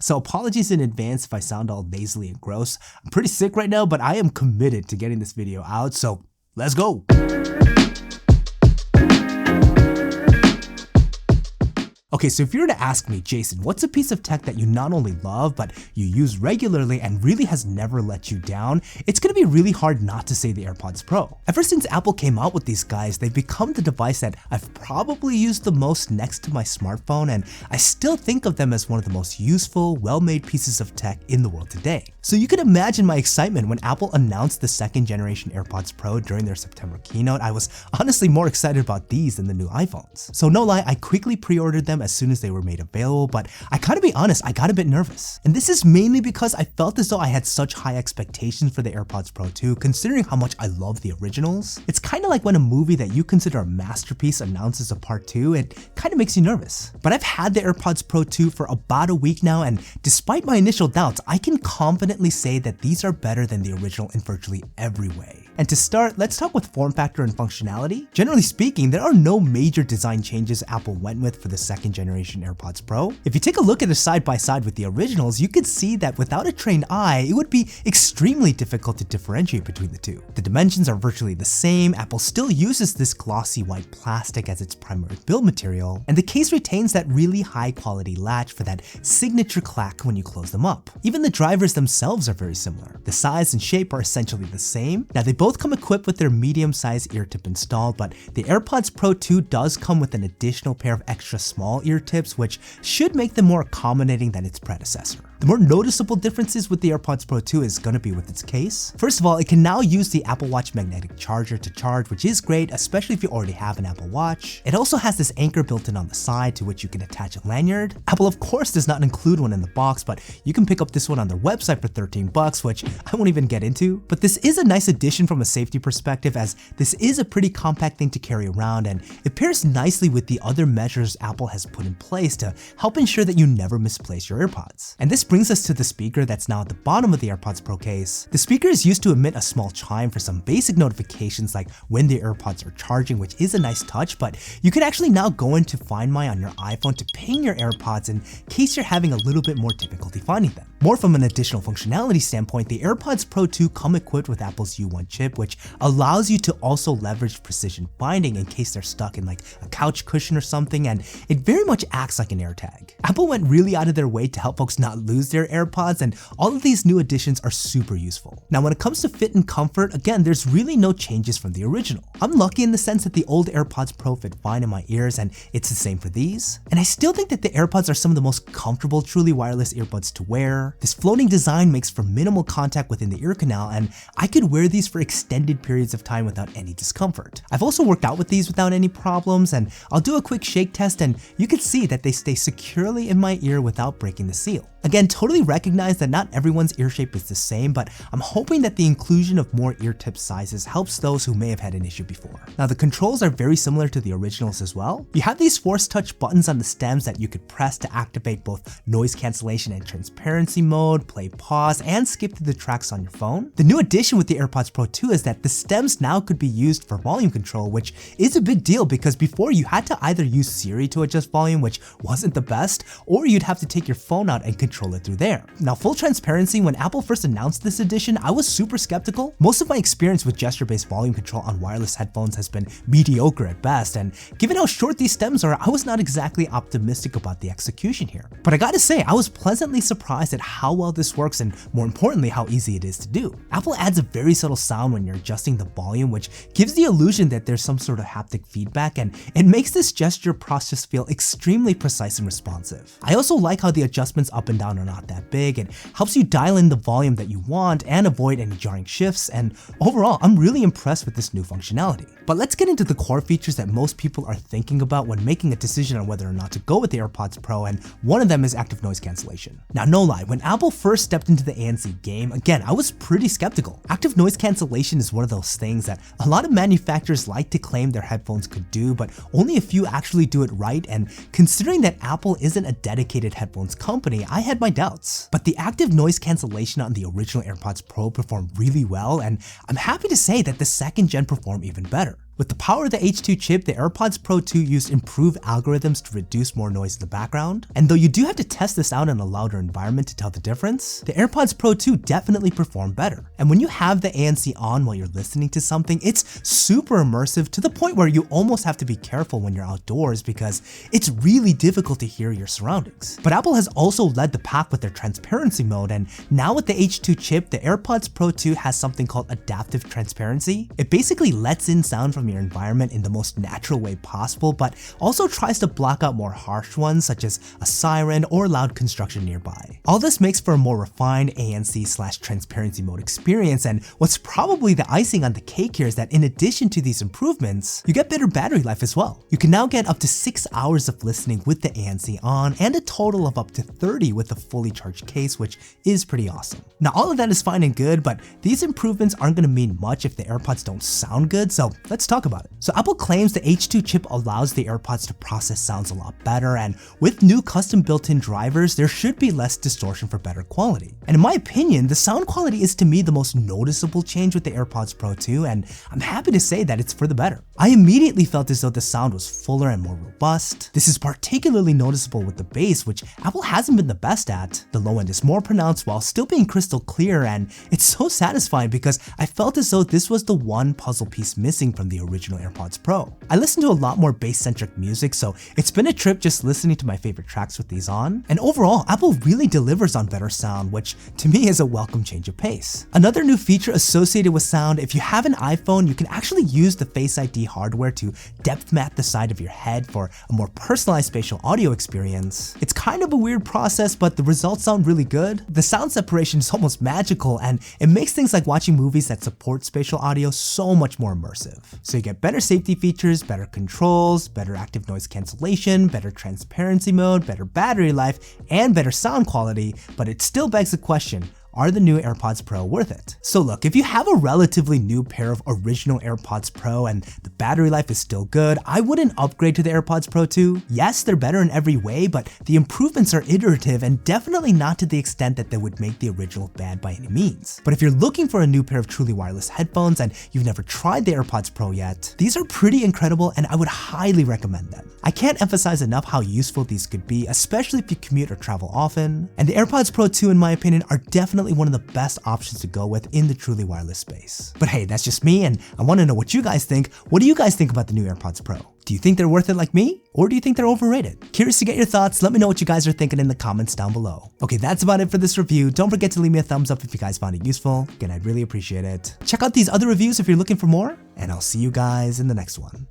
So apologies in advance if I sound all nasally and gross. I'm pretty sick right now, but I am committed to getting this video out, so let's go! Okay, so if you were to ask me, Jason, what's a piece of tech that you not only love, but you use regularly and really has never let you down, it's gonna be really hard not to say the AirPods Pro. Ever since Apple came out with these guys, they've become the device that I've probably used the most next to my smartphone, and I still think of them as one of the most useful, well-made pieces of tech in the world today. So you can imagine my excitement when Apple announced the second generation AirPods Pro during their September keynote. I was honestly more excited about these than the new iPhones. So no lie, I quickly pre-ordered them as soon as they were made available, but I gotta be honest, I got a bit nervous. And this is mainly because I felt as though I had such high expectations for the AirPods Pro 2, considering how much I love the originals. It's kind of like when a movie that you consider a masterpiece announces a part 2, it kind of makes you nervous. But I've had the AirPods Pro 2 for about a week now, and despite my initial doubts, I can confidently say that these are better than the original in virtually every way. And to start, let's talk with form factor and functionality. Generally speaking, there are no major design changes Apple went with for the second generation AirPods Pro. If you take a look at it side by side with the originals, you could see that without a trained eye, it would be extremely difficult to differentiate between the two. The dimensions are virtually the same, Apple still uses this glossy white plastic as its primary build material, and the case retains that really high quality latch for that signature clack when you close them up. Even the drivers themselves are very similar. The size and shape are essentially the same. Now they both come equipped with their medium-sized ear tip installed, but the AirPods Pro 2 does come with an additional pair of extra small ear tips, which should make them more accommodating than its predecessor. The more noticeable differences with the AirPods Pro 2 is going to be with its case. First of all, it can now use the Apple Watch magnetic charger to charge, which is great, especially if you already have an Apple Watch. It also has this anchor built in on the side to which you can attach a lanyard. Apple of course does not include one in the box, but you can pick up this one on their website for $13, which I won't even get into. But this is a nice addition from a safety perspective, as this is a pretty compact thing to carry around, and it pairs nicely with the other measures Apple has put in place to help ensure that you never misplace your AirPods. And this brings us to the speaker that's now at the bottom of the AirPods Pro case. The speaker is used to emit a small chime for some basic notifications like when the AirPods are charging, which is a nice touch, but you can actually now go into Find My on your iPhone to ping your AirPods in case you're having a little bit more difficulty finding them. More from an additional functionality standpoint, the AirPods Pro 2 come equipped with Apple's U1 chip, which allows you to also leverage precision finding in case they're stuck in like a couch cushion or something, and it very much acts like an AirTag. Apple went really out of their way to help folks not lose their AirPods, and all of these new additions are super useful. Now when it comes to fit and comfort, again, there's really no changes from the original. I'm lucky in the sense that the old AirPods Pro fit fine in my ears, and it's the same for these. And I still think that the AirPods are some of the most comfortable truly wireless earbuds to wear. This floating design makes for minimal contact within the ear canal, and I could wear these for extended periods of time without any discomfort. I've also worked out with these without any problems, and I'll do a quick shake test and you can see that they stay securely in my ear without breaking the seal. Again, totally recognize that not everyone's ear shape is the same, but I'm hoping that the inclusion of more ear tip sizes helps those who may have had an issue before. Now the controls are very similar to the originals as well. You have these force touch buttons on the stems that you could press to activate both noise cancellation and transparency mode, play, pause, and skip to the tracks on your phone. The new addition with the AirPods Pro 2 is that the stems now could be used for volume control, which is a big deal because before you had to either use Siri to adjust volume, which wasn't the best, or you'd have to take your phone out and control it through there. Now full transparency, when Apple first announced this edition, I was super skeptical. Most of my experience with gesture-based volume control on wireless headphones has been mediocre at best, and given how short these stems are, I was not exactly optimistic about the execution here. But I gotta say, I was pleasantly surprised at how well this works and more importantly, how easy it is to do. Apple adds a very subtle sound when you're adjusting the volume, which gives the illusion that there's some sort of haptic feedback, and it makes this gesture process feel extremely precise and responsive. I also like how the adjustments up and down are not that big. It helps you dial in the volume that you want and avoid any jarring shifts, and overall, I'm really impressed with this new functionality. But let's get into the core features that most people are thinking about when making a decision on whether or not to go with the AirPods Pro, and one of them is active noise cancellation. Now no lie, when Apple first stepped into the ANC game, again, I was pretty skeptical. Active noise cancellation is one of those things that a lot of manufacturers like to claim their headphones could do, but only a few actually do it right, and considering that Apple isn't a dedicated headphones company, I had my doubts. But the active noise cancellation on the original AirPods Pro performed really well, and I'm happy to say that the second gen performed even better. With the power of the H2 chip, the AirPods Pro 2 used improved algorithms to reduce more noise in the background. And though you do have to test this out in a louder environment to tell the difference, the AirPods Pro 2 definitely perform better. And when you have the ANC on while you're listening to something, it's super immersive to the point where you almost have to be careful when you're outdoors because it's really difficult to hear your surroundings. But Apple has also led the pack with their transparency mode, and now with the H2 chip, the AirPods Pro 2 has something called adaptive transparency. It basically lets in sound from your environment in the most natural way possible, but also tries to block out more harsh ones such as a siren or loud construction nearby. All this makes for a more refined ANC/transparency mode experience, and what's probably the icing on the cake here is that in addition to these improvements, you get better battery life as well. You can now get up to 6 hours of listening with the ANC on, and a total of up to 30 with a fully charged case, which is pretty awesome. Now all of that is fine and good, but these improvements aren't going to mean much if the AirPods don't sound good, so let's talk about it. So Apple claims the H2 chip allows the AirPods to process sounds a lot better, and with new custom built-in drivers, there should be less distortion for better quality. And in my opinion, the sound quality is to me the most noticeable change with the AirPods Pro 2, and I'm happy to say that it's for the better. I immediately felt as though the sound was fuller and more robust. This is particularly noticeable with the bass, which Apple hasn't been the best at. The low end is more pronounced while still being crystal clear, and it's so satisfying because I felt as though this was the one puzzle piece missing from the original AirPods Pro. I listen to a lot more bass-centric music, so it's been a trip just listening to my favorite tracks with these on. And overall, Apple really delivers on better sound, which to me is a welcome change of pace. Another new feature associated with sound, if you have an iPhone, you can actually use the Face ID hardware to depth map the side of your head for a more personalized spatial audio experience. It's kind of a weird process, but the results sound really good. The sound separation is almost magical, and it makes things like watching movies that support spatial audio so much more immersive. So you get better safety features, better controls, better active noise cancellation, better transparency mode, better battery life, and better sound quality, but it still begs the question, are the new AirPods Pro worth it? So look, if you have a relatively new pair of original AirPods Pro and the battery life is still good, I wouldn't upgrade to the AirPods Pro 2. Yes, they're better in every way, but the improvements are iterative and definitely not to the extent that they would make the original bad by any means. But if you're looking for a new pair of truly wireless headphones and you've never tried the AirPods Pro yet, these are pretty incredible and I would highly recommend them. I can't emphasize enough how useful these could be, especially if you commute or travel often. And the AirPods Pro 2, in my opinion, are definitely one of the best options to go with in the truly wireless space. But hey, that's just me, and I want to know what you guys think. What do you guys think about the new AirPods Pro? Do you think they're worth it like me? Or do you think they're overrated? Curious to get your thoughts. Let me know what you guys are thinking in the comments down below. Okay, that's about it for this review. Don't forget to leave me a thumbs up if you guys found it useful. Again, I'd really appreciate it. Check out these other reviews if you're looking for more, and I'll see you guys in the next one.